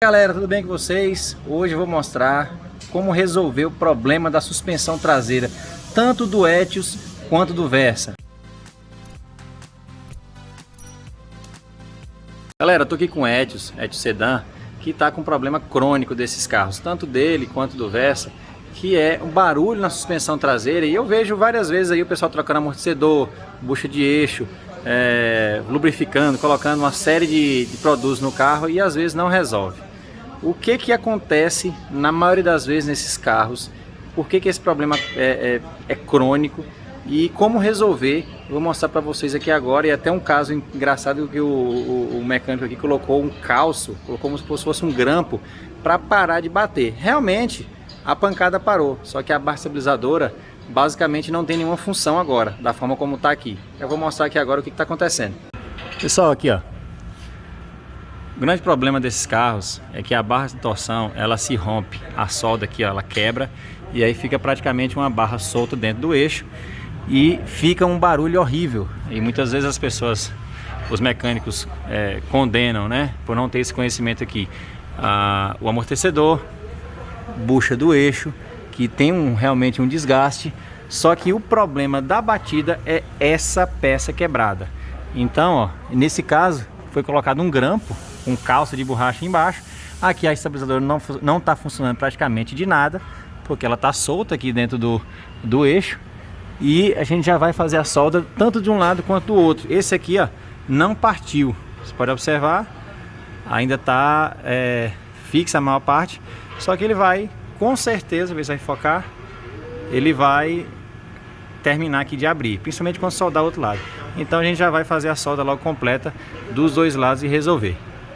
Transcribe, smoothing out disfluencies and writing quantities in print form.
Galera, tudo bem com vocês? Hoje eu vou mostrar como resolver o problema da suspensão traseira, tanto do Etios quanto do Versa. Galera, eu tô aqui com o Etios Sedan, que está com um problema crônico desses carros, tanto dele quanto do Versa, que é um barulho na suspensão traseira. E eu vejo várias vezes aí o pessoal trocando amortecedor, bucha de eixo, lubrificando, colocando uma série de produtos no carro e às vezes não resolve. O que acontece na maioria das vezes nesses carros? Por que esse problema é crônico e como resolver? Eu vou mostrar para vocês aqui agora, e até um caso engraçado que o mecânico aqui colocou um calço, colocou como se fosse um grampo para parar de bater. Realmente a pancada parou, só que a barra estabilizadora basicamente não tem nenhuma função agora, da forma como está aqui. Eu vou mostrar aqui agora o que está acontecendo. Pessoal, aqui ó, o grande problema desses carros é que a barra de torção ela se rompe, a solda aqui ó, ela quebra e aí fica praticamente uma barra solta dentro do eixo e fica um barulho horrível. E muitas vezes as pessoas, os mecânicos condenam, né, por não ter esse conhecimento aqui, o amortecedor, bucha do eixo, que tem realmente um desgaste, só que o problema da batida é essa peça quebrada. Então ó, nesse caso foi colocado um grampo com calça de borracha embaixo. Aqui a estabilizadora não está funcionando praticamente de nada, porque ela está solta aqui dentro do eixo. E a gente já vai fazer a solda tanto de um lado quanto do outro. Esse aqui ó, não partiu, você pode observar, ainda está fixa a maior parte. Só que ele vai, com certeza, ver se vai focar, ele vai terminar aqui de abrir, principalmente quando soldar o outro lado. Então a gente já vai fazer a solda logo completa dos dois lados e resolver.